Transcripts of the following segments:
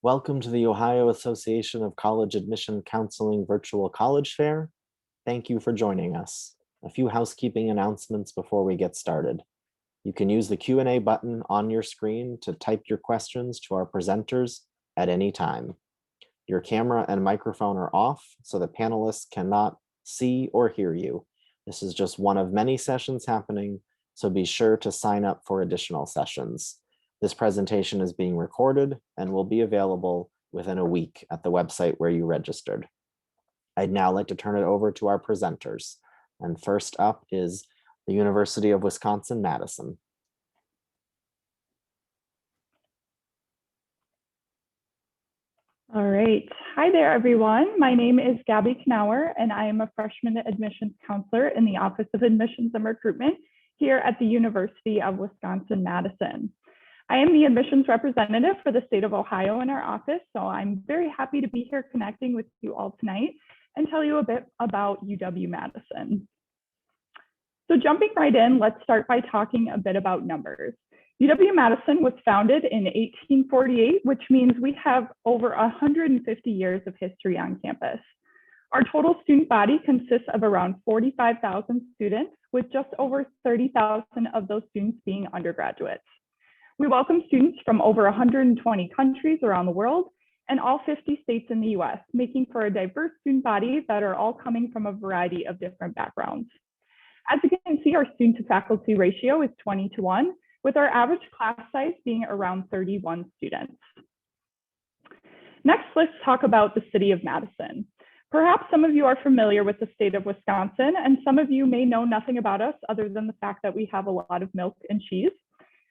Welcome to the Ohio Association of College Admission Counseling Virtual College Fair. Thank you for joining us. A few housekeeping announcements before we get started. You can use the Q&A button on your screen to type your questions to our presenters at any time. Your camera and microphone are off, so the panelists cannot see or hear you. This is just one of many sessions happening, so be sure to sign up for additional sessions. This presentation is being recorded and will be available within a week at the website where you registered. I'd now like to turn it over to our presenters. And first up is the University of Wisconsin-Madison. All right. Hi there, everyone. My name is Gabby Knauer, and I am a freshman admissions counselor in the Office of Admissions and Recruitment here at the University of Wisconsin-Madison. I am the admissions representative for the state of Ohio in our office, so I'm very happy to be here connecting with you all tonight and tell you a bit about UW-Madison. So jumping right in, let's start by talking a bit about numbers. UW-Madison was founded in 1848, which means we have over 150 years of history on campus. Our total student body consists of around 45,000 students, with just over 30,000 of those students being undergraduates. We welcome students from over 120 countries around the world and all 50 states in the US, making for a diverse student body that are all coming from a variety of different backgrounds. As you can see, our student to faculty ratio is 20:1, with our average class size being around 31 students. Next, let's talk about the city of Madison. Perhaps some of you are familiar with the state of Wisconsin, and some of you may know nothing about us other than the fact that we have a lot of milk and cheese.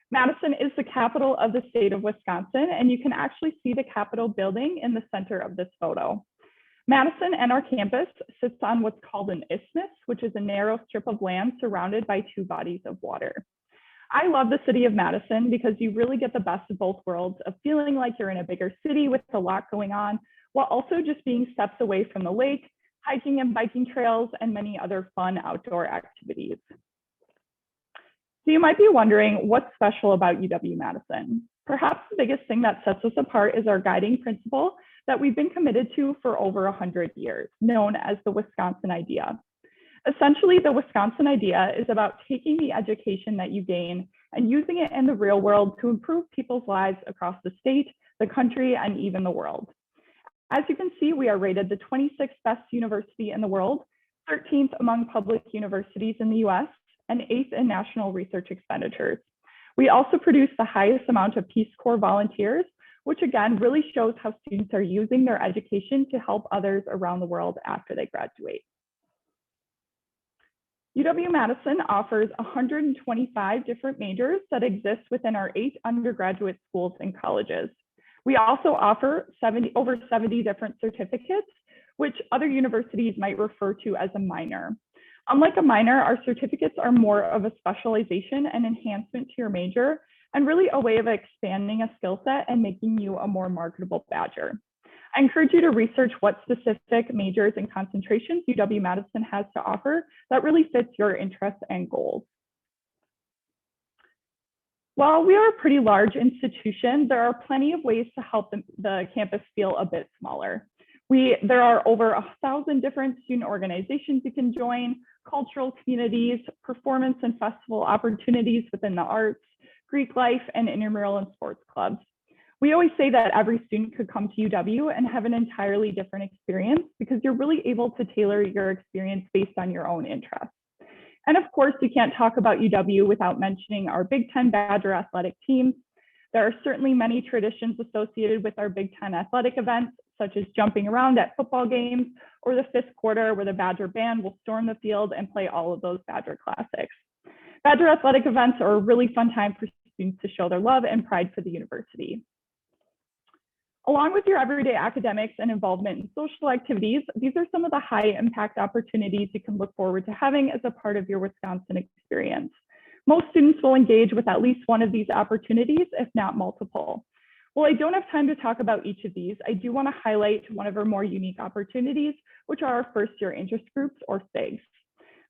Madison is the capital of the state of Wisconsin, and you can actually see the Capitol building in the center of this photo. Madison and our campus sits on what's called an isthmus, which is a narrow strip of land surrounded by two bodies of water. I love the city of Madison because you really get the best of both worlds of feeling like you're in a bigger city with a lot going on, while also just being steps away from the lake, hiking and biking trails, and many other fun outdoor activities. So you might be wondering what's special about UW-Madison. Perhaps the biggest thing that sets us apart is our guiding principle that we've been committed to for over 100 years, known as the Wisconsin Idea. Essentially, the Wisconsin Idea is about taking the education that you gain and using it in the real world to improve people's lives across the state, the country, and even the world. As you can see, we are rated the 26th best university in the world, 13th among public universities in the US, and 8th in national research expenditures. We also produce the highest amount of Peace Corps volunteers, which again really shows how students are using their education to help others around the world after they graduate. UW-Madison offers 125 different majors that exist within our 8 undergraduate schools and colleges. We also offer over 70 different certificates, which other universities might refer to as a minor. Unlike a minor, our certificates are more of a specialization and enhancement to your major, and really a way of expanding a skill set and making you a more marketable badger. I encourage you to research what specific majors and concentrations UW-Madison has to offer that really fits your interests and goals. While we are a pretty large institution, there are plenty of ways to help the campus feel a bit smaller. There are over 1,000 different student organizations you can join, cultural communities, performance and festival opportunities within the arts, Greek life, and intramural and sports clubs. We always say that every student could come to UW and have an entirely different experience because you're really able to tailor your experience based on your own interests. And of course, we can't talk about UW without mentioning our Big Ten Badger athletic teams. There are certainly many traditions associated with our Big Ten athletic events, such as jumping around at football games or the fifth quarter where the Badger band will storm the field and play all of those Badger classics. Badger athletic events are a really fun time for students to show their love and pride for the university. Along with your everyday academics and involvement in social activities, these are some of the high impact opportunities you can look forward to having as a part of your Wisconsin experience. Most students will engage with at least one of these opportunities, if not multiple. While I don't have time to talk about each of these, I do want to highlight one of our more unique opportunities, which are our first year interest groups, or FIGs.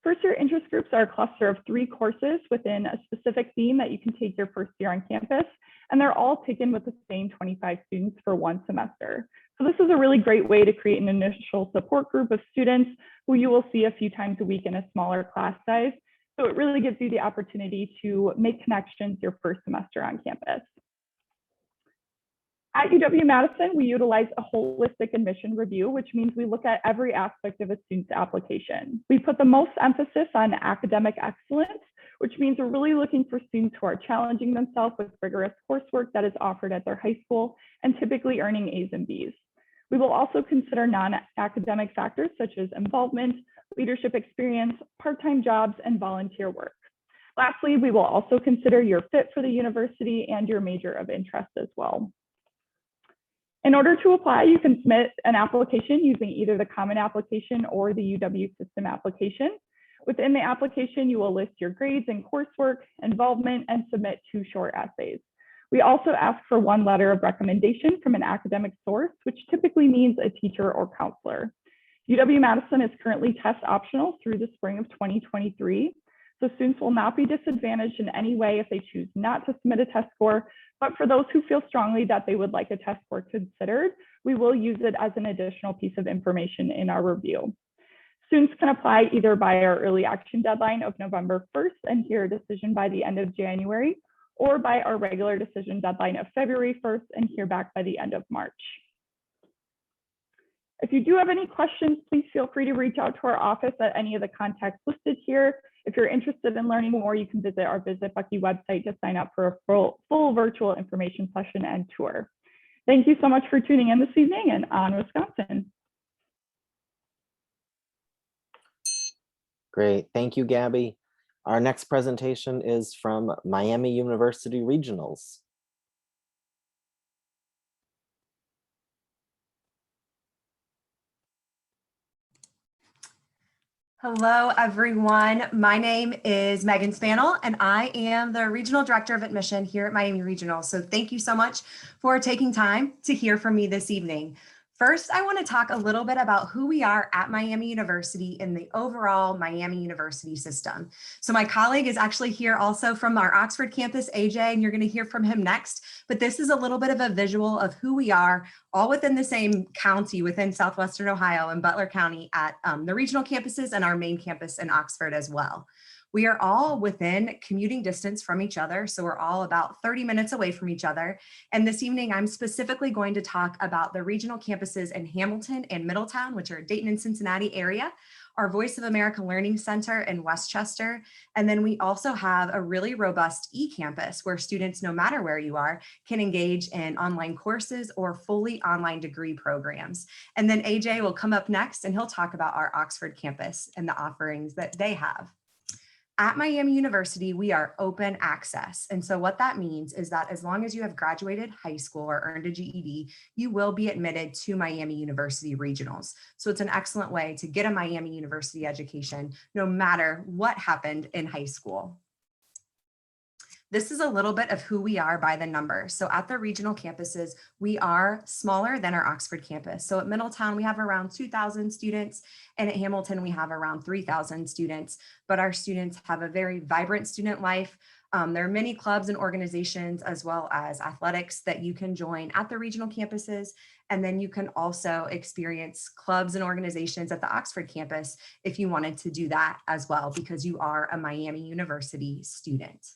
First year interest groups are a cluster of 3 courses within a specific theme that you can take your first year on campus, and they're all taken with the same 25 students for one semester. So this is a really great way to create an initial support group of students who you will see a few times a week in a smaller class size. So it really gives you the opportunity to make connections your first semester on campus. At UW-Madison, we utilize a holistic admission review, which means we look at every aspect of a student's application. We put the most emphasis on academic excellence, which means we're really looking for students who are challenging themselves with rigorous coursework that is offered at their high school and typically earning A's and B's. We will also consider non-academic factors such as involvement, leadership experience, part-time jobs, and volunteer work. Lastly, we will also consider your fit for the university and your major of interest as well. In order to apply, you can submit an application using either the common application or the UW system application. Within the application, you will list your grades and coursework, involvement, and submit 2 short essays. We also ask for 1 letter of recommendation from an academic source, which typically means a teacher or counselor. UW-Madison is currently test optional through the spring of 2023. So students will not be disadvantaged in any way if they choose not to submit a test score, but for those who feel strongly that they would like a test score considered, we will use it as an additional piece of information in our review. Students can apply either by our early action deadline of November 1st and hear a decision by the end of January, or by our regular decision deadline of February 1st and hear back by the end of March. If you do have any questions, please feel free to reach out to our office at any of the contacts listed here. If you're interested in learning more, you can visit our Visit Bucky website to sign up for a full virtual information session and tour. Thank you so much for tuning in this evening, and on Wisconsin. Great, thank you, Gabby. Our next presentation is from Miami University Regionals. Hello, everyone. My name is Megan Spannell, and I am the Regional Director of Admission here at Miami Regional. So thank you so much for taking time to hear from me this evening. First, I want to talk a little bit about who we are at Miami University in the overall Miami University system. So my colleague is actually here also from our Oxford campus, AJ, and you're going to hear from him next. But this is a little bit of a visual of who we are, all within the same county within Southwestern Ohio and Butler County at the regional campuses and our main campus in Oxford as well. We are all within commuting distance from each other, so we're all about 30 minutes away from each other. And this evening, I'm specifically going to talk about the regional campuses in Hamilton and Middletown, which are Dayton and Cincinnati area, our Voice of America Learning Center in Westchester, and then we also have a really robust e-campus where students, no matter where you are, can engage in online courses or fully online degree programs. And then AJ will come up next and he'll talk about our Oxford campus and the offerings that they have. At Miami University, we are open access. And so what that means is that as long as you have graduated high school or earned a GED, you will be admitted to Miami University Regionals. So it's an excellent way to get a Miami University education, no matter what happened in high school. This is a little bit of who we are by the numbers. So at the regional campuses, we are smaller than our Oxford campus. So at Middletown, we have around 2,000 students, and at Hamilton, we have around 3,000 students, but our students have a very vibrant student life. There are many clubs and organizations as well as athletics that you can join at the regional campuses. And then you can also experience clubs and organizations at the Oxford campus if you wanted to do that as well, because you are a Miami University student.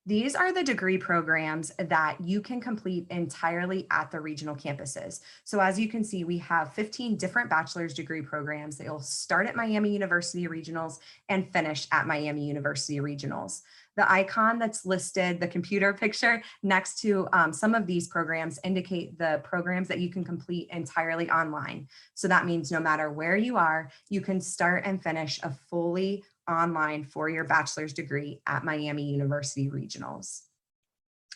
These are the degree programs that you can complete entirely at the regional campuses. So as you can see, we have 15 different bachelor's degree programs that will start at Miami University Regionals and finish at Miami University Regionals. The icon that's listed, the computer picture next to some of these programs indicate the programs that you can complete entirely online. So that means no matter where you are, you can start and finish a fully online four-year bachelor's degree at Miami University Regionals.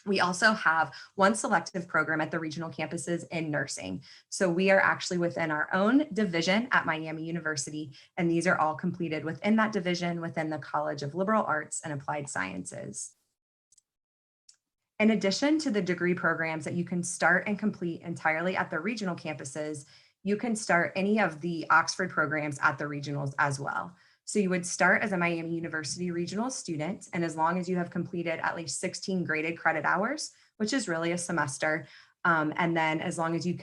We also have one selective program at the regional campuses in nursing. So we are actually within our own division at Miami University, and these are all completed within that division within the College of Liberal Arts and Applied Sciences. In addition to the degree programs that you can start and complete entirely at the regional campuses, you can start any of the Oxford programs at the regionals as well. So you would start as a Miami University regional student, and as long as you have completed at least 16 graded credit hours, which is really a semester, and then as long as you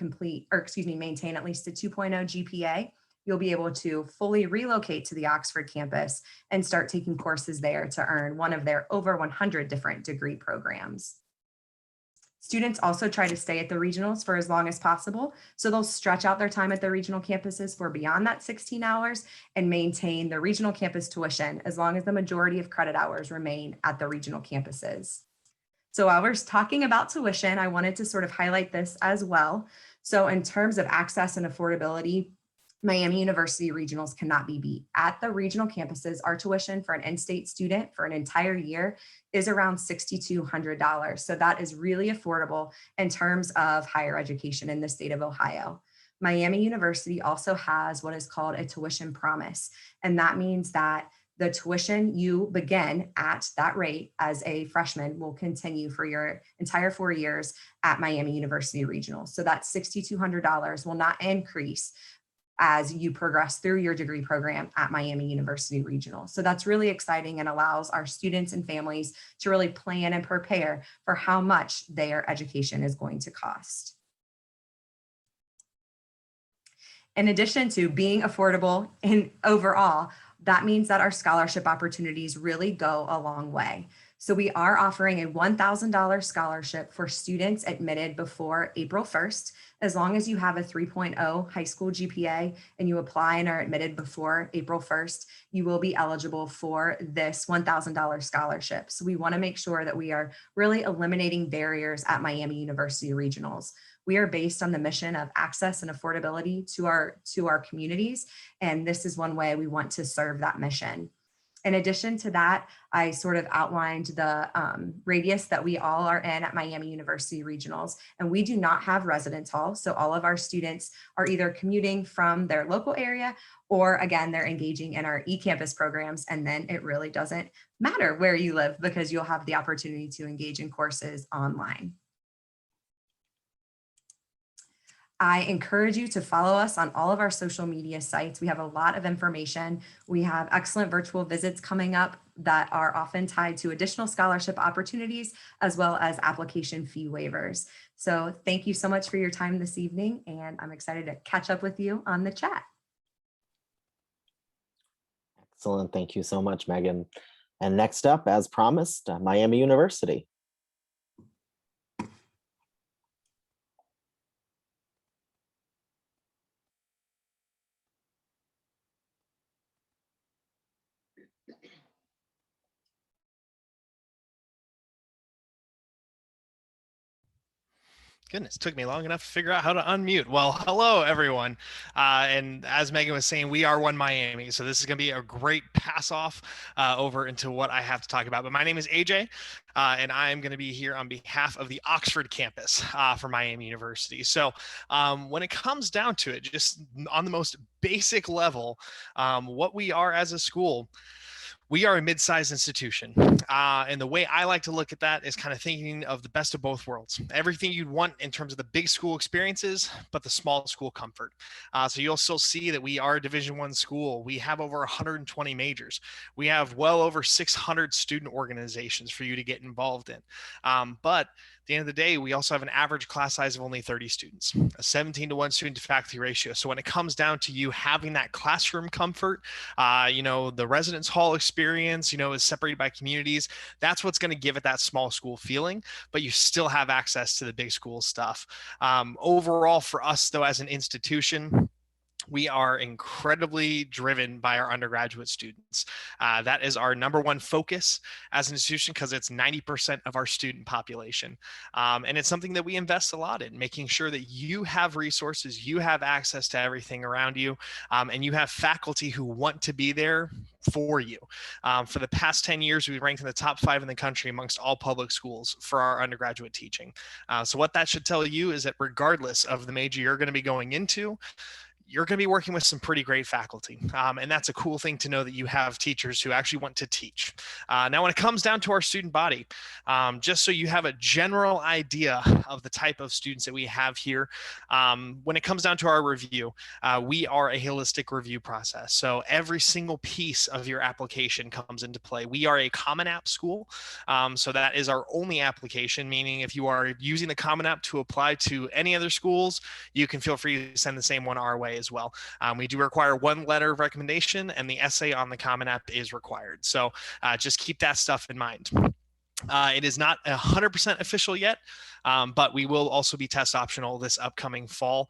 maintain at least a 2.0 GPA, you'll be able to fully relocate to the Oxford campus and start taking courses there to earn one of their over 100 different degree programs. Students also try to stay at the regionals for as long as possible. So they'll stretch out their time at the regional campuses for beyond that 16 hours and maintain the regional campus tuition as long as the majority of credit hours remain at the regional campuses. So while we're talking about tuition, I wanted to sort of highlight this as well. So in terms of access and affordability, Miami University regionals cannot be beat. At the regional campuses, our tuition for an in-state student for an entire year is around $6,200. So that is really affordable in terms of higher education in the state of Ohio. Miami University also has what is called a tuition promise. And that means that the tuition you begin at that rate as a freshman will continue for your entire 4 years at Miami University regionals. So that $6,200 will not increase as you progress through your degree program at Miami University Regional. So that's really exciting and allows our students and families to really plan and prepare for how much their education is going to cost. In addition to being affordable and overall, that means that our scholarship opportunities really go a long way. So we are offering a $1,000 scholarship for students admitted before April 1st. As long as you have a 3.0 high school GPA and you apply and are admitted before April 1st, you will be eligible for this $1,000 scholarship. So we want to make sure that we are really eliminating barriers at Miami University Regionals. We are based on the mission of access and affordability to our communities, and this is one way we want to serve that mission. In addition to that, I sort of outlined the radius that we all are in at Miami University Regionals, and we do not have residence halls. So all of our students are either commuting from their local area, or again, they're engaging in our e-campus programs. And then it really doesn't matter where you live because you'll have the opportunity to engage in courses online. I encourage you to follow us on all of our social media sites. We have a lot of information. We have excellent virtual visits coming up that are often tied to additional scholarship opportunities, as well as application fee waivers. So thank you so much for your time this evening, and I'm excited to catch up with you on the chat. Excellent. Thank you so much, Megan. And next up, as promised, Miami University. Goodness, took me long enough to figure out how to unmute. Well, hello, everyone. And as Megan was saying, we are One Miami. So this is going to be a great pass off over into what I have to talk about. But my name is AJ, and I am going to be here on behalf of the Oxford campus for Miami University. So when it comes down to it, just on the most basic level, what we are as a school, we are a mid-sized institution. And the way I like to look at that is kind of thinking of the best of both worlds. Everything you'd want in terms of the big school experiences, but the small school comfort. So you'll still see that we are a Division I school. We have over 120 majors. We have well over 600 student organizations for you to get involved in. But at the end of the day, we also have an average class size of only 30 students, a 17-to-1 student to faculty ratio. So when it comes down to you having that classroom comfort, the residence hall experience, is separated by communities, that's what's going to give it that small school feeling, but you still have access to the big school stuff. Overall, for us, though, as an institution, we are incredibly driven by our undergraduate students. That is our number one focus as an institution because it's 90% of our student population. And it's something that we invest a lot in, making sure that you have resources, you have access to everything around you, and you have faculty who want to be there for you. For the past 10 years, we've ranked in the top 5 in the country amongst all public schools for our undergraduate teaching. So what that should tell you is that regardless of the major you're going to be going into, you're going to be working with some pretty great faculty. And that's a cool thing to know, that you have teachers who actually want to teach. Now, when it comes down to our student body, just so you have a general idea of the type of students that we have here, when it comes down to our review, we are a holistic review process. So every single piece of your application comes into play. We are a Common App school. So that is our only application, meaning if you are using the Common App to apply to any other schools, you can feel free to send the same one our way as well. We do require one letter of recommendation, and the essay on the Common App is required. So just keep that stuff in mind. It is not 100% official yet, but we will also be test optional this upcoming fall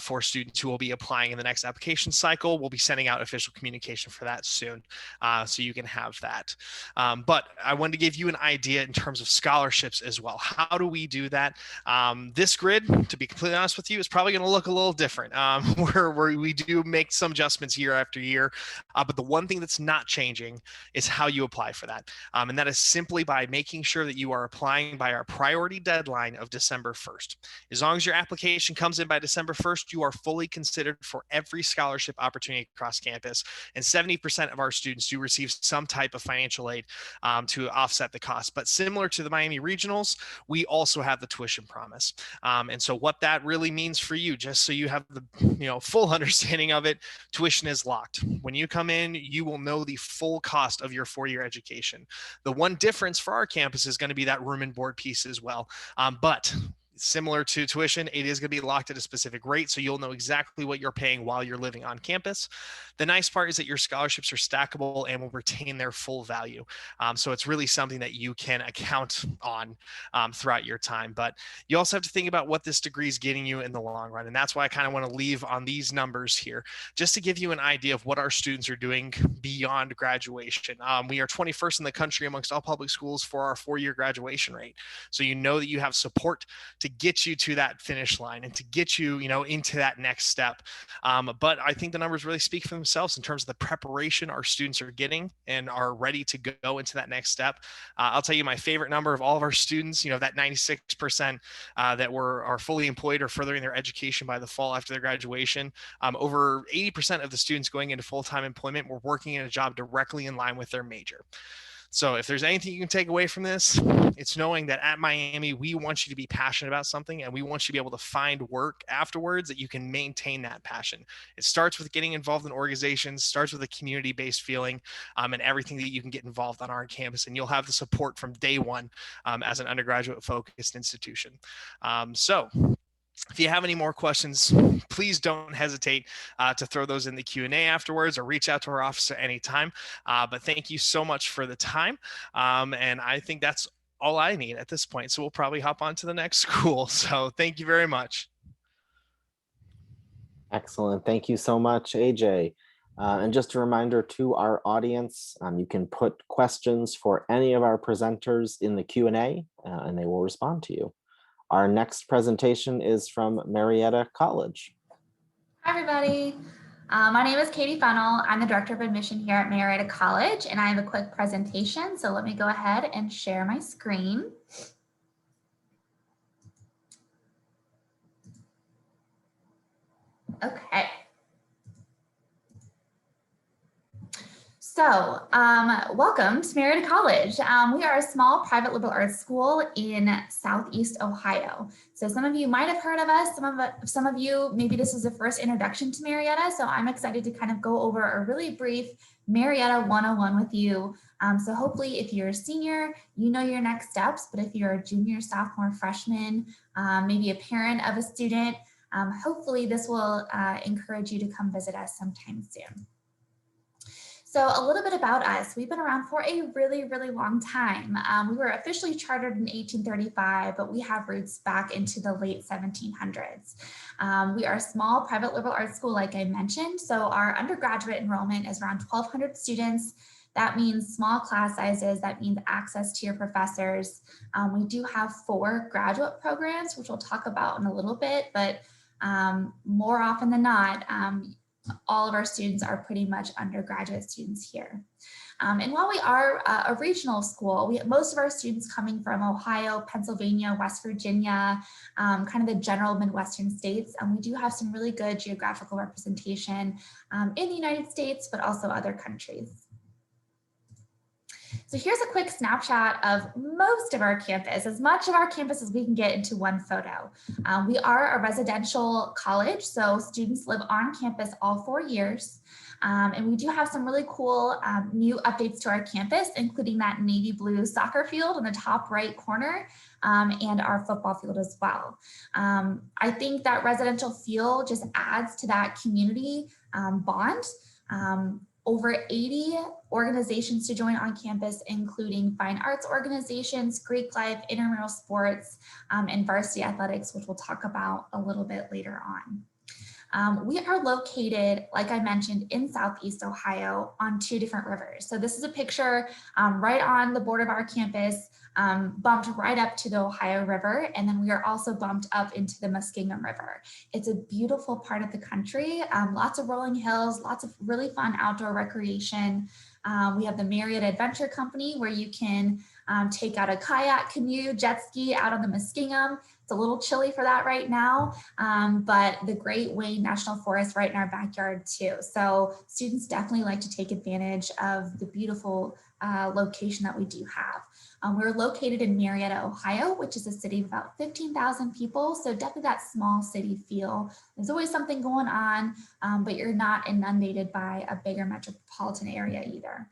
for students who will be applying in the next application cycle. We'll be sending out official communication for that soon, so you can have that. But I wanted to give you an idea in terms of scholarships as well. How do we do that? This grid, to be completely honest with you, is probably going to look a little different, where we do make some adjustments year after year. But the one thing that's not changing is how you apply for that. And that is simply by making sure that you are applying by our priority deadline of December 1st. As long as your application comes in by December 1st, you are fully considered for every scholarship opportunity across campus. And 70% of our students do receive some type of financial aid to offset the cost. But similar to the Miami Regionals, we also have the tuition promise. And so what that really means for you, just so you have the full understanding of it, tuition is locked. When you come in, you will know the full cost of your four-year education. The one difference for our campus is going to be that room and board piece as well. But similar to tuition, it is going to be locked at a specific rate, so you'll know exactly what you're paying while you're living on campus. The nice part is that your scholarships are stackable and will retain their full value. So it's really something that you can account on throughout your time. But you also have to think about what this degree is getting you in the long run. And that's why I kind of want to leave on these numbers here, just to give you an idea of what our students are doing beyond graduation. We are 21st in the country amongst all public schools for our four-year graduation rate. So you know that you have support to get you to that finish line and to get you, into that next step. But I think the numbers really speak for themselves in terms of the preparation our students are getting and are ready to go into that next step. I'll tell you my favorite number of all of our students, that 96% that are fully employed or furthering their education by the fall after their graduation. Over 80% of the students going into full-time employment were working in a job directly in line with their major. So if there's anything you can take away from this, it's knowing that at Miami, we want you to be passionate about something, and we want you to be able to find work afterwards that you can maintain that passion. It starts with getting involved in organizations, starts with a community-based feeling, and everything that you can get involved on our campus, and you'll have the support from day one as an undergraduate-focused institution. If you have any more questions, please don't hesitate to throw those in the Q&A afterwards, or reach out to our office at any time. But thank you so much for the time. And I think that's all I need at this point. So we'll probably hop on to the next school. So thank you very much. Excellent. Thank you so much, AJ. And just a reminder to our audience, you can put questions for any of our presenters in the Q&A, and they will respond to you. Our next presentation is from Marietta College. Hi, everybody. My name is Katie Funnell. I'm the Director of Admission here at Marietta College, and I have a quick presentation. So let me go ahead and share my screen. Okay. So welcome to Marietta College. We are a small private liberal arts school in Southeast Ohio. So some of you might have heard of us. Some of you, maybe this is the first introduction to Marietta. So I'm excited to kind of go over a really brief Marietta 101 with you. So hopefully if you're a senior, you know your next steps. But if you're a junior, sophomore, freshman, maybe a parent of a student, hopefully this will encourage you to come visit us sometime soon. So a little bit about us. We've been around for a really, really long time. We were officially chartered in 1835, but we have roots back into the late 1700s. We are a small private liberal arts school, like I mentioned. So our undergraduate enrollment is around 1,200 students. That means small class sizes. That means access to your professors. We do have 4 graduate programs, which we'll talk about in a little bit, but more often than not, all of our students are pretty much undergraduate students here. And while we are a regional school, we have most of our students coming from Ohio, Pennsylvania, West Virginia, kind of the general Midwestern states. And we do have some really good geographical representation in the United States, but also other countries. So here's a quick snapshot of most of our campus, as much of our campus as we can get into one photo. We are a residential college, so students live on campus all 4 years. And we do have some really cool new updates to our campus, including that navy blue soccer field in the top right corner and our football field as well. I think that residential feel just adds to that community bond. Over 80 organizations to join on campus, including fine arts organizations, Greek life, intramural sports, and varsity athletics, which we'll talk about a little bit later on. We are located, like I mentioned, in Southeast Ohio on 2 different rivers. So this is a picture right on the border of our campus, bumped right up to the Ohio River, and then we are also bumped up into the Muskingum River. It's a beautiful part of the country, lots of rolling hills, lots of really fun outdoor recreation. We have the Marietta Adventure Company where you can take out a kayak, canoe, jet ski out on the Muskingum. It's a little chilly for that right now, but the Great Wayne National Forest right in our backyard too. So students definitely like to take advantage of the beautiful location that we do have. We're located in Marietta, Ohio, which is a city of about 15,000 people. So definitely that small city feel. There's always something going on, but you're not inundated by a bigger metropolitan area either.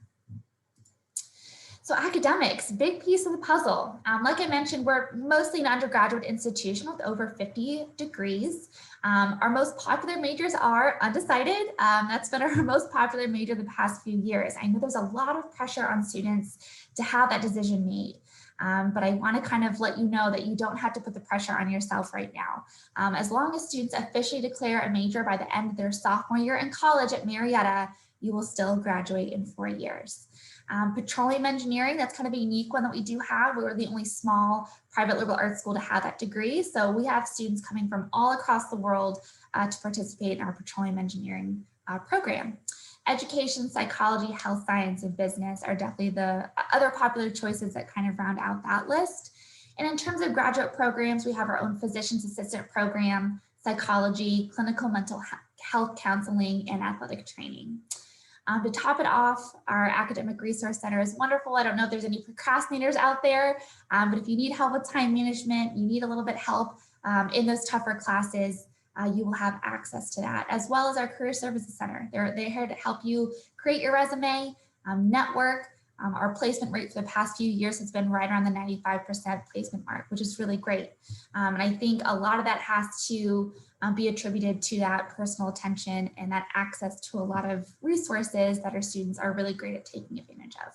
So academics, big piece of the puzzle. Like I mentioned, we're mostly an undergraduate institution with over 50 degrees. Our most popular majors are undecided. That's been our most popular major the past few years. I know there's a lot of pressure on students to have that decision made. But I want to kind of let you know that you don't have to put the pressure on yourself right now. As long as students officially declare a major by the end of their sophomore year in college at Marietta, you will still graduate in 4 years. Petroleum engineering, that's kind of a unique one that we do have. We're the only small private liberal arts school to have that degree. So we have students coming from all across the world to participate in our petroleum engineering program. Education, psychology, health science, and business are definitely the other popular choices that kind of round out that list. And in terms of graduate programs, we have our own physician's assistant program, psychology, clinical mental health counseling, and athletic training. To top it off, our academic resource center is wonderful. I don't know if there's any procrastinators out there, but if you need help with time management, you need a little bit help in those tougher classes, you will have access to that, as well as our career services center. They're here to help you create your resume, network. Our placement rate for the past few years has been right around the 95% placement mark, which is really great. And I think a lot of that has to be attributed to that personal attention and that access to a lot of resources that our students are really great at taking advantage of.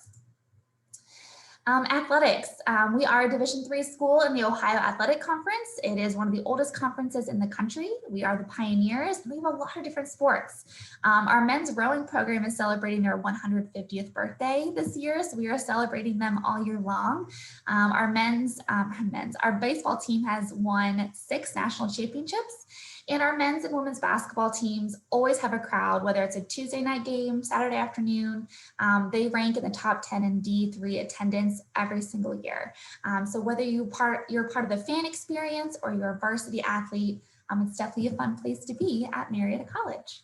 Athletics, we are a Division III school in the Ohio Athletic Conference. It is one of the oldest conferences in the country. We are the pioneers. We have a lot of different sports. Our men's rowing program is celebrating their 150th birthday this year, so we are celebrating them all year long. Our baseball team has won 6 national championships. And our men's and women's basketball teams always have a crowd, whether it's a Tuesday night game, Saturday afternoon. They rank in the top 10 in D3 attendance every single year. So whether you're part of the fan experience or you're a varsity athlete, it's definitely a fun place to be at Marietta College.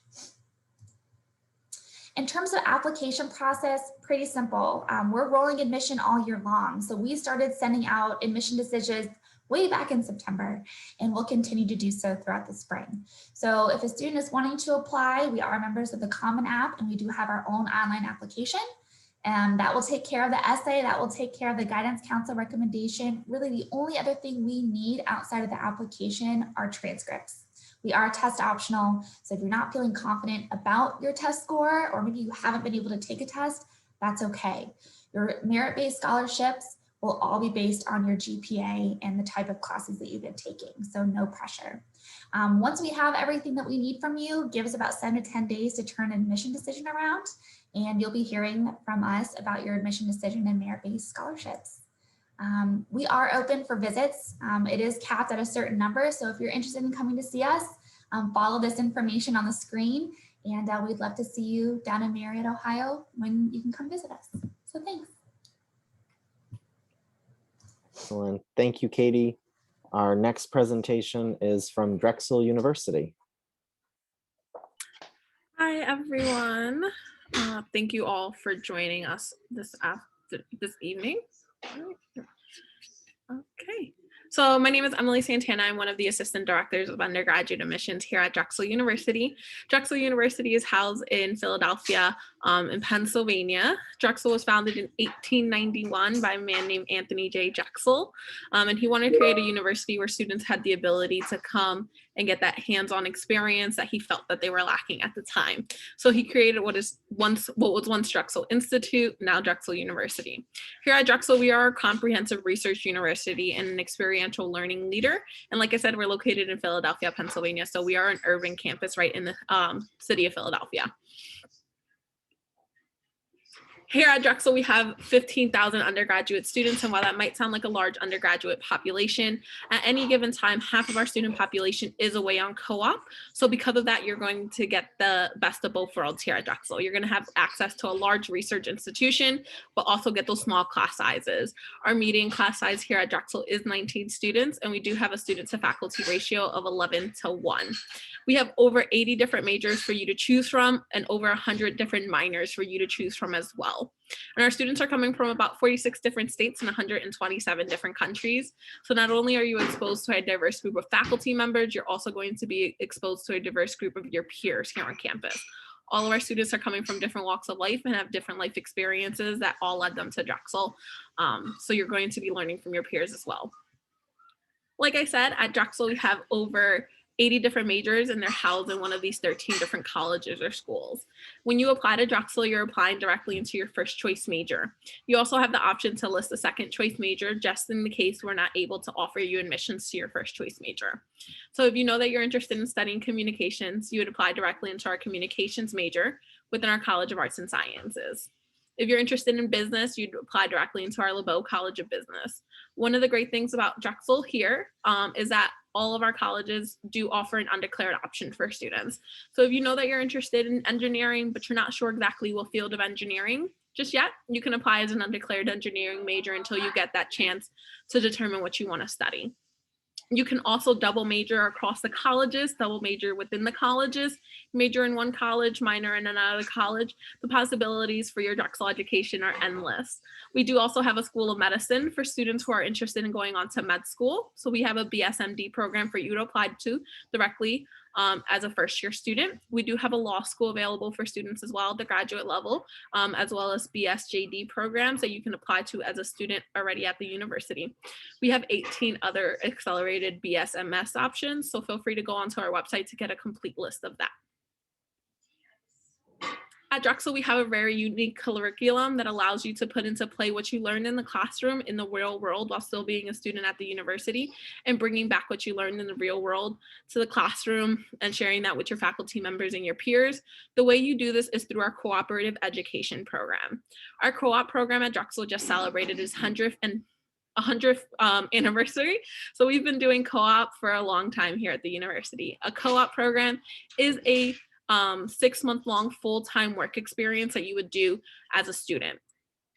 In terms of application process, pretty simple. We're rolling admission all year long. So we started sending out admission decisions way back in September, and we'll continue to do so throughout the spring. So if a student is wanting to apply, we are members of the Common App, and we do have our own online application. And that will take care of the essay, that will take care of the guidance council recommendation. Really the only other thing we need outside of the application are transcripts. We are test optional, so if you're not feeling confident about your test score, or maybe you haven't been able to take a test, that's okay. Your merit-based scholarships will all be based on your GPA and the type of classes that you've been taking, so no pressure. Once we have everything that we need from you, give us about 7 to 10 days to turn an admission decision around, and you'll be hearing from us about your admission decision and merit-based scholarships. We are open for visits. It is capped at a certain number, so if you're interested in coming to see us, follow this information on the screen, And we'd love to see you down in Marietta, Ohio when you can come visit us. So thanks. Excellent. Thank you, Katie. Our next presentation is from Drexel University. Hi, everyone. Thank you all for joining us this evening. Okay. So my name is Emily Santana. I'm one of the assistant directors of undergraduate admissions here at Drexel University. Drexel University is housed in Philadelphia, in Pennsylvania. Drexel was founded in 1891 by a man named Anthony J. Drexel, and he wanted to create a university where students had the ability to come and get that hands-on experience that he felt that they were lacking at the time. So he created what was once Drexel Institute, now Drexel University. Here at Drexel, we are a comprehensive research university and an experiential learning leader. And like I said, we're located in Philadelphia, Pennsylvania. So we are an urban campus right in the city of Philadelphia. Here at Drexel, we have 15,000 undergraduate students, and while that might sound like a large undergraduate population, at any given time, half of our student population is away on co-op. So because of that, you're going to get the best of both worlds here at Drexel. You're going to have access to a large research institution, but also get those small class sizes. Our median class size here at Drexel is 19 students, and we do have a student to faculty ratio of 11:1. We have over 80 different majors for you to choose from and over 100 different minors for you to choose from as well. And our students are coming from about 46 different states and 127 different countries. So not only are you exposed to a diverse group of faculty members, you're also going to be exposed to a diverse group of your peers here on campus. All of our students are coming from different walks of life and have different life experiences that all led them to Drexel. So you're going to be learning from your peers as well. Like I said, at Drexel, we have over 80 different majors, and they're housed in one of these 13 different colleges or schools. When you apply to Drexel, you're applying directly into your first choice major. You also have the option to list a second choice major just in the case we're not able to offer you admissions to your first choice major. So if you know that you're interested in studying communications, you would apply directly into our communications major within our College of Arts and Sciences. If you're interested in business, you'd apply directly into our LeBeau College of Business. One of the great things about Drexel here is that all of our colleges do offer an undeclared option for students. So if you know that you're interested in engineering, but you're not sure exactly what field of engineering just yet, you can apply as an undeclared engineering major until you get that chance to determine what you want to study. You can also double major across the colleges, double major within the colleges, major in one college, minor in another college. The possibilities for your Drexel education are endless. We do also have a School of Medicine for students who are interested in going on to med school. So we have a BSMD program for you to apply to directly as a first year student. We do have a law school available for students as well at the graduate level, as well as BSJD programs that you can apply to as a student already at the university. We have 18 other accelerated BSMS options, so feel free to go onto our website to get a complete list of that. At Drexel, we have a very unique curriculum that allows you to put into play what you learned in the classroom in the real world while still being a student at the university, and bringing back what you learned in the real world to the classroom and sharing that with your faculty members and your peers. The way you do this is through our cooperative education program. Our co-op program at Drexel just celebrated its 100th anniversary. So we've been doing co-op for a long time here at the university. A co-op program is a 6-month-long full-time work experience that you would do as a student.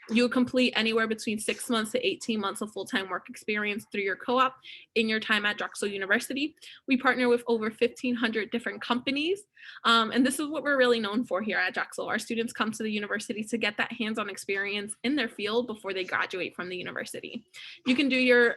You would complete anywhere between 6 months to 18 months of full-time work experience through your co-op in your time at Drexel University. We partner with over 1,500 different companies, and this is what we're really known for here at Drexel. Our students come to the university to get that hands-on experience in their field before they graduate from the university. You can do your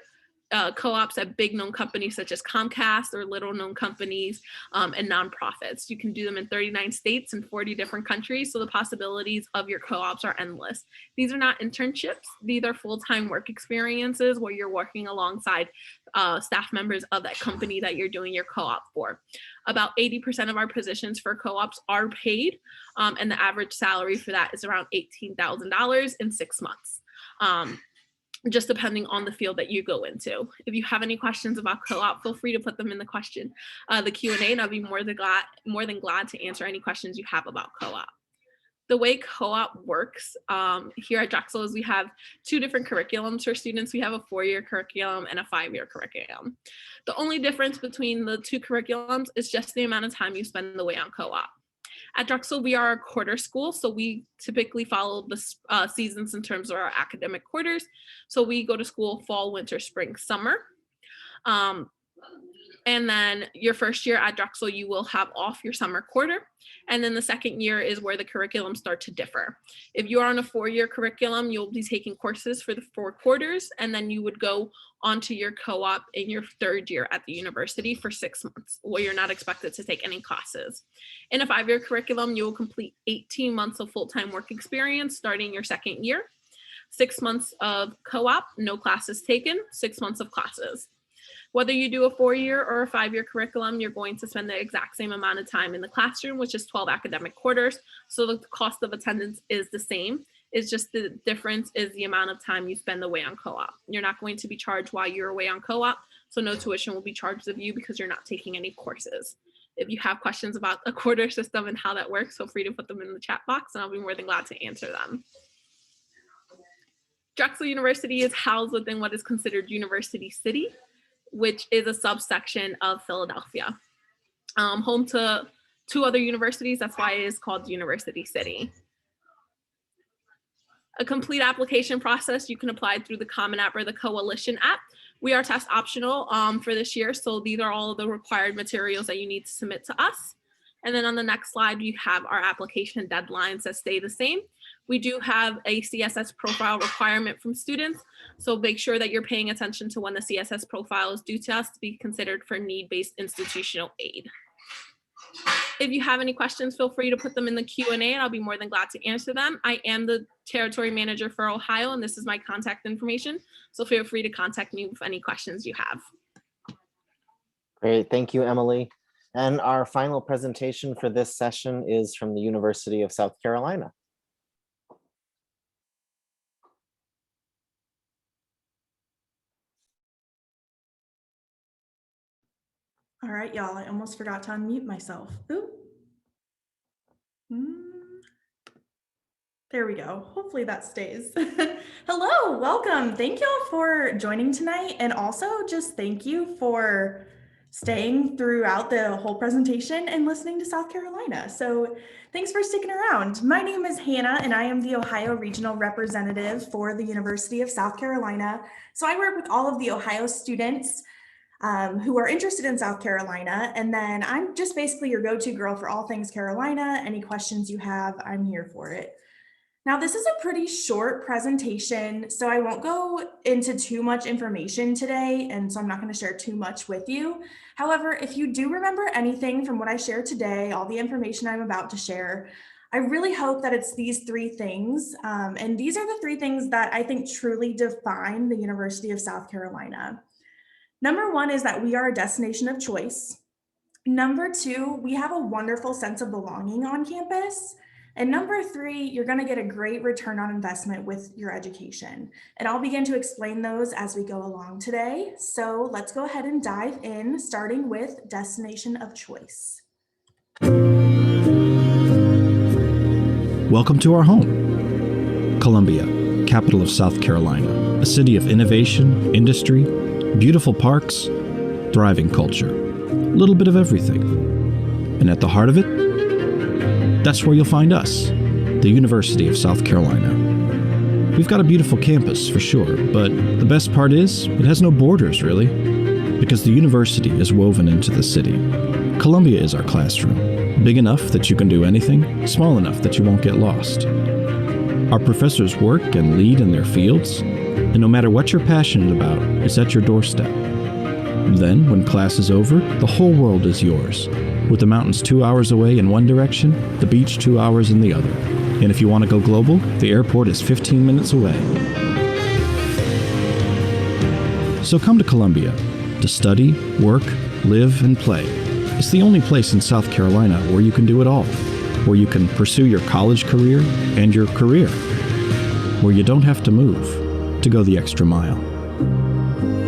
co-ops at big known companies such as Comcast, or little known companies and nonprofits. You can do them in 39 states and 40 different countries, so the possibilities of your co-ops are endless. These are not internships. These are full-time work experiences where you're working alongside staff members of that company that you're doing your co-op for. About 80% of our positions for co-ops are paid, and the average salary for that is around $18,000 in 6 months. Just depending on the field that you go into. If you have any questions about co-op, feel free to put them in the Q&A, and I'll be more than glad to answer any questions you have about co-op. The way co-op works here at Drexel is we have 2 different curriculums for students. We have a 4-year curriculum and a 5-year curriculum. The only difference between the 2 curriculums is just the amount of time you spend away on co-op. At Drexel, we are a quarter school, so we typically follow the seasons in terms of our academic quarters. So we go to school fall, winter, spring, summer. And then your first year at Drexel, you will have off your summer quarter. And then the second year is where the curriculum start to differ. If you are on a 4-year curriculum, you'll be taking courses for the 4 quarters, and then you would go onto your co-op in your 3rd year at the university for 6 months, where you're not expected to take any classes. In a 5-year curriculum, you will complete 18 months of full-time work experience starting your 2nd year, 6 months of co-op, no classes taken, 6 months of classes. Whether you do a 4-year or a 5-year curriculum, you're going to spend the exact same amount of time in the classroom, which is 12 academic quarters. So the cost of attendance is the same. It's just the difference is the amount of time you spend away on co-op. You're not going to be charged while you're away on co-op, so no tuition will be charged of you because you're not taking any courses. If you have questions about the quarter system and how that works, feel free to put them in the chat box and I'll be more than glad to answer them. Drexel University is housed within what is considered University City, which is a subsection of Philadelphia. Home to 2 other universities, that's why it is called University City. A complete application process, you can apply through the Common App or the Coalition app. We are test optional for this year, so these are all of the required materials that you need to submit to us. And then on the next slide, you have our application deadlines that stay the same. We do have a CSS profile requirement from students, so make sure that you're paying attention to when the CSS profile is due to us to be considered for need-based institutional aid. If you have any questions, feel free to put them in the Q&A and I'll be more than glad to answer them. I am the territory manager for Ohio and this is my contact information, so feel free to contact me with any questions you have. Great, thank you, Emily. And our final presentation for this session is from the University of South Carolina. All right, y'all, I almost forgot to unmute myself. Ooh. There we go. Hopefully that stays. Hello, welcome. Thank y'all for joining tonight. And also just thank you for staying throughout the whole presentation and listening to South Carolina. So thanks for sticking around. My name is Hannah and I am the Ohio Regional Representative for the University of South Carolina. So I work with all of the Ohio students who are interested in South Carolina. And then I'm just basically your go-to girl for all things Carolina. Any questions you have, I'm here for it. Now, this is a pretty short presentation, so I won't go into too much information today, and so I'm not going to share too much with you. However, if you do remember anything from what I shared today, all the information I'm about to share, I really hope that it's these 3 things. And these are the 3 things that I think truly define the University of South Carolina. Number 1 is that we are a destination of choice. Number 2, we have a wonderful sense of belonging on campus. And number 3, you're going to get a great return on investment with your education. And I'll begin to explain those as we go along today. So let's go ahead and dive in, starting with destination of choice. Welcome to our home, Columbia, capital of South Carolina, a city of innovation, industry, beautiful parks, thriving culture, a little bit of everything. And at the heart of it, that's where you'll find us, the University of South Carolina. We've got a beautiful campus for sure, but the best part is it has no borders really, because the university is woven into the city. Columbia is our classroom, big enough that you can do anything, small enough that you won't get lost. Our professors work and lead in their fields, and no matter what you're passionate about, it's at your doorstep. Then, when class is over, the whole world is yours, with the mountains 2 hours away in one direction, the beach 2 hours in the other. And if you want to go global, the airport is 15 minutes away. So come to Columbia to study, work, live, and play. It's the only place in South Carolina where you can do it all, where you can pursue your college career and your career, where you don't have to move to go the extra mile.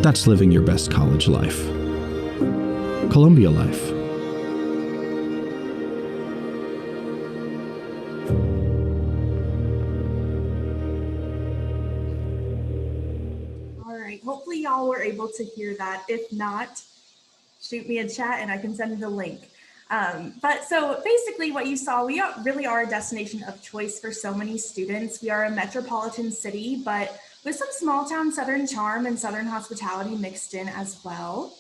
That's living your best college life. Columbia life. All right, hopefully y'all were able to hear that. If not, shoot me a chat and I can send you the link. But so basically what you saw, really are a destination of choice for so many students. We are a metropolitan city, but with some small town Southern charm and Southern hospitality mixed in as well.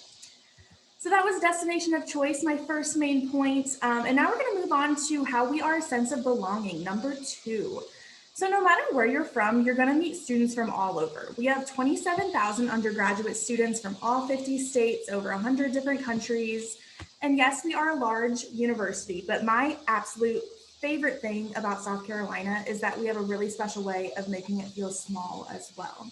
So that was destination of choice, my first main point. And now we're going to move on to how we are a sense of belonging, number 2. So no matter where you're from, you're going to meet students from all over. We have 27,000 undergraduate students from all 50 states, over 100 different countries. And yes, we are a large university, but my absolute favorite thing about South Carolina is that we have a really special way of making it feel small as well.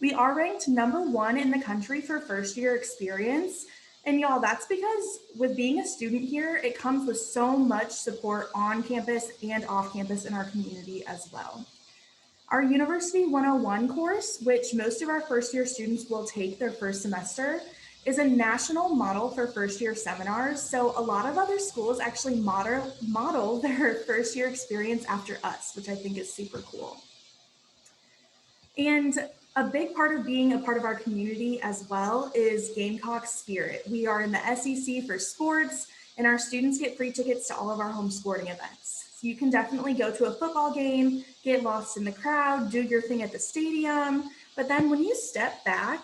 We are ranked number 1 in the country for first year experience. And y'all, that's because with being a student here, it comes with so much support on campus and off campus in our community as well. Our University 101 course, which most of our first year students will take their first semester, is a national model for first year seminars. So a lot of other schools actually model their first year experience after us, which I think is super cool. And a big part of being a part of our community as well is Gamecock spirit. We are in the SEC for sports, and our students get free tickets to all of our home sporting events. So you can definitely go to a football game, get lost in the crowd, do your thing at the stadium. But then when you step back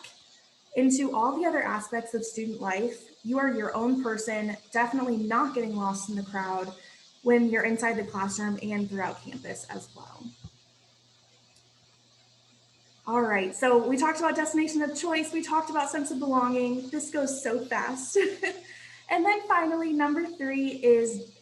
into all the other aspects of student life, you are your own person, definitely not getting lost in the crowd when you're inside the classroom and throughout campus as well. All right, so we talked about destination of choice. We talked about sense of belonging. This goes so fast. And then finally, number 3 is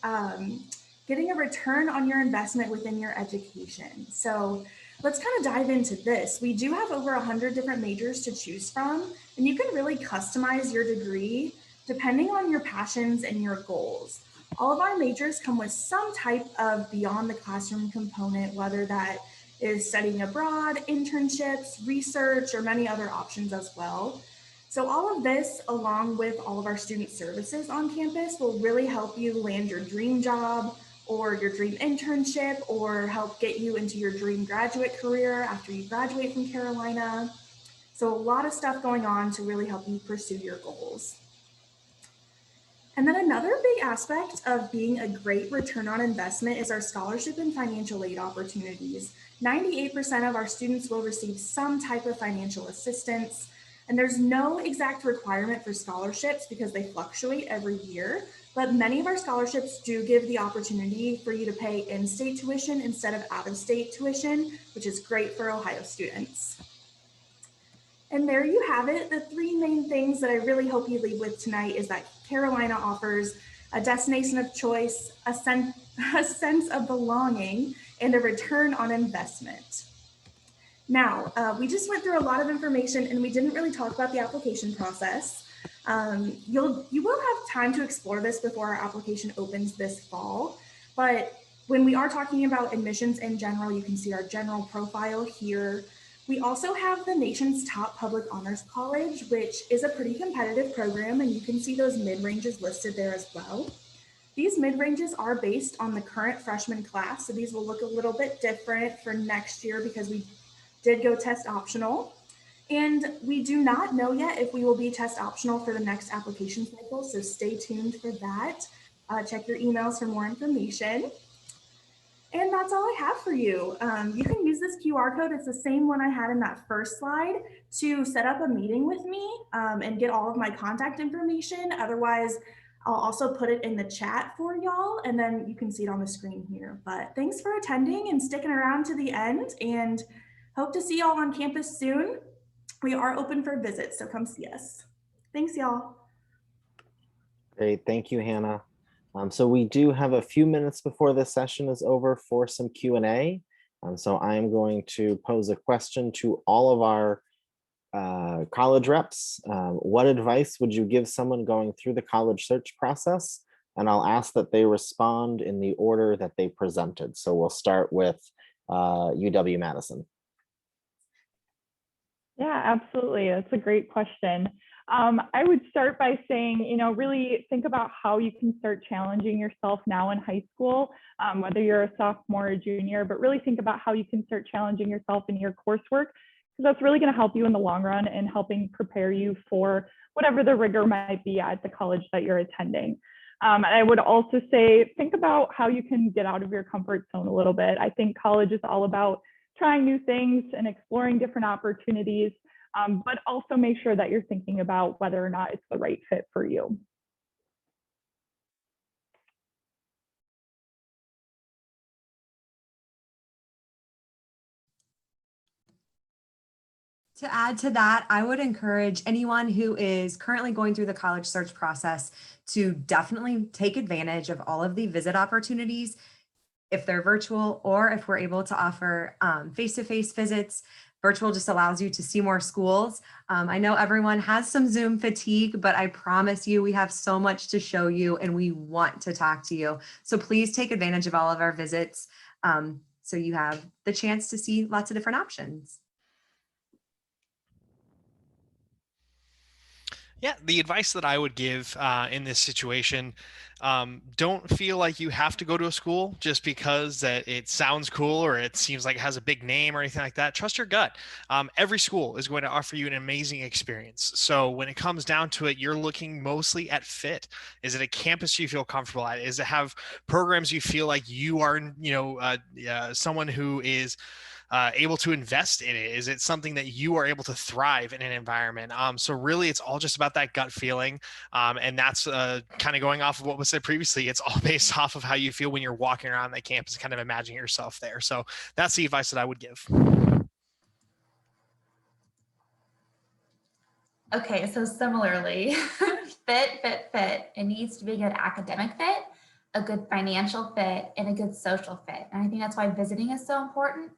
getting a return on your investment within your education. So let's kind of dive into this. We do have over 100 different majors to choose from, and you can really customize your degree depending on your passions and your goals. All of our majors come with some type of beyond the classroom component, whether that is studying abroad, internships, research, or many other options as well. So all of this, along with all of our student services on campus, will really help you land your dream job or your dream internship, or help get you into your dream graduate career after you graduate from Carolina. So a lot of stuff going on to really help you pursue your goals. And then another big aspect of being a great return on investment is our scholarship and financial aid opportunities. 98% of our students will receive some type of financial assistance, and there's no exact requirement for scholarships because they fluctuate every year, but many of our scholarships do give the opportunity for you to pay in-state tuition instead of out-of-state tuition, which is great for Ohio students. And there you have it. The 3 main things that I really hope you leave with tonight is that Carolina offers a destination of choice, a sense of belonging, and a return on investment. Now, we just went through a lot of information and we didn't really talk about the application process. You will have time to explore this before our application opens this fall, but when we are talking about admissions in general, you can see our general profile here. We also have the nation's top public honors college, which is a pretty competitive program, and you can see those mid-ranges listed there as well. These mid-ranges are based on the current freshman class, so these will look a little bit different for next year because we did go test optional. And we do not know yet if we will be test optional for the next application cycle, so stay tuned for that. Check your emails for more information. And that's all I have for you. You can use this QR code. It's the same one I had in that first slide to set up a meeting with me and get all of my contact information. Otherwise, I'll also put it in the chat for y'all, and then you can see it on the screen here. But thanks for attending and sticking around to the end, and hope to see y'all on campus soon. We are open for visits, so come see us. Thanks, y'all. Great, thank you, Hannah. So we do have a few minutes before this session is over for some Q&A. So I am going to pose a question to all of our college reps. What advice would you give someone going through the college search process? And I'll ask that they respond in the order that they presented. So we'll start with UW-Madison. Yeah, absolutely. That's a great question. I would start by saying, really think about how you can start challenging yourself now in high school, whether you're a sophomore or junior, but really think about how you can start challenging yourself in your coursework, because that's really going to help you in the long run and helping prepare you for whatever the rigor might be at the college that you're attending. And I would also say, think about how you can get out of your comfort zone a little bit. I think college is all about trying new things and exploring different opportunities, but also make sure that you're thinking about whether or not it's the right fit for you. To add to that, I would encourage anyone who is currently going through the college search process to definitely take advantage of all of the visit opportunities, if they're virtual or if we're able to offer face-to-face visits. Virtual just allows you to see more schools. I know everyone has some Zoom fatigue, but I promise you we have so much to show you and we want to talk to you. So please take advantage of all of our visits so you have the chance to see lots of different options. Yeah, the advice that I would give in this situation, don't feel like you have to go to a school just because that it sounds cool or it seems like it has a big name or anything like that. Trust your gut. Every school is going to offer you an amazing experience. So when it comes down to it, you're looking mostly at fit. Is it a campus you feel comfortable at? Is it have programs you feel like you are, someone who is able to invest in it? Is it something that you are able to thrive in an environment? So really, it's all just about that gut feeling. And that's kind of going off of what was said previously. It's all based off of how you feel when you're walking around that campus, kind of imagining yourself there. So that's the advice that I would give. Okay, so similarly, fit. It needs to be a good academic fit, a good financial fit, and a good social fit. And I think that's why visiting is so important.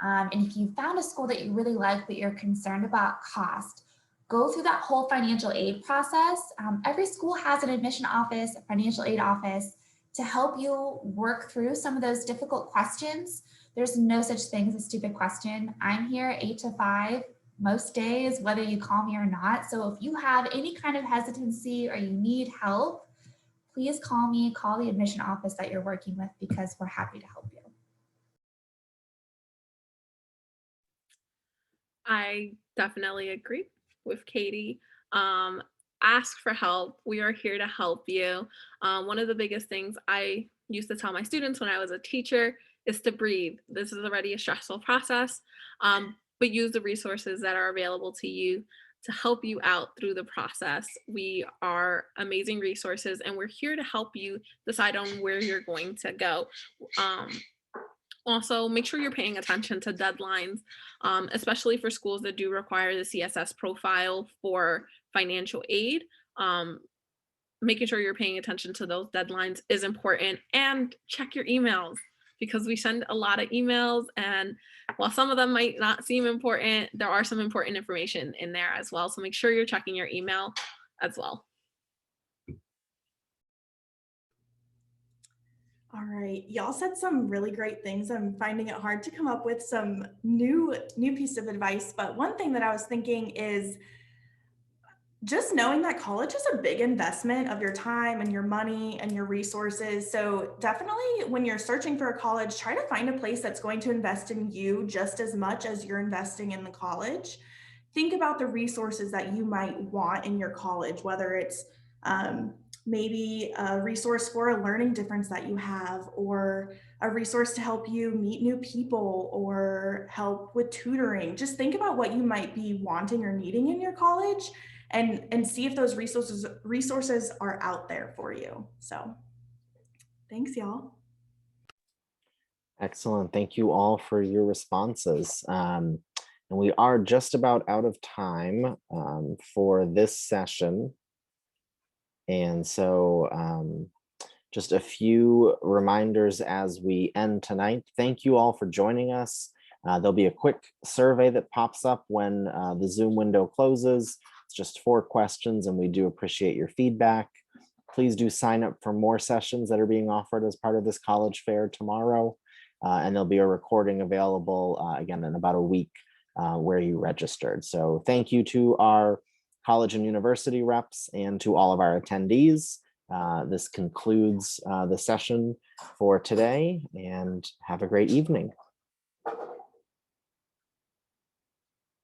And if you found a school that you really like, but you're concerned about cost, go through that whole financial aid process. Every school has an admission office, a financial aid office to help you work through some of those difficult questions. There's no such thing as a stupid question. I'm here 8 to 5 most days, whether you call me or not. So if you have any kind of hesitancy or you need help, please call me, call the admission office that you're working with, because we're happy to help you. I definitely agree with Katie. Ask for help. We are here to help you. One of the biggest things I used to tell my students when I was a teacher is to breathe. This is already a stressful process, but use the resources that are available to you to help you out through the process. We are amazing resources and we're here to help you decide on where you're going to go. Also, make sure you're paying attention to deadlines, especially for schools that do require the CSS profile for financial aid. Making sure you're paying attention to those deadlines is important, and check your emails because we send a lot of emails, and while some of them might not seem important, there are some important information in there as well. So make sure you're checking your email as well. All right, y'all said some really great things. I'm finding it hard to come up with some new piece of advice, but one thing that I was thinking is just knowing that college is a big investment of your time and your money and your resources. So definitely when you're searching for a college, try to find a place that's going to invest in you just as much as you're investing in the college. Think about the resources that you might want in your college, whether it's maybe a resource for a learning difference that you have, or a resource to help you meet new people, or help with tutoring. Just think about what you might be wanting or needing in your college, and see if those resources are out there for you. So thanks, y'all. Excellent. Thank you all for your responses. And we are just about out of time for this session. And so just a few reminders as we end tonight. Thank you all for joining us. There'll be a quick survey that pops up when the Zoom window closes. It's just 4 questions and we do appreciate your feedback. Please do sign up for more sessions that are being offered as part of this college fair tomorrow. And there'll be a recording available again in about a week where you registered. So thank you to our college and university reps and to all of our attendees. This concludes the session for today, and have a great evening.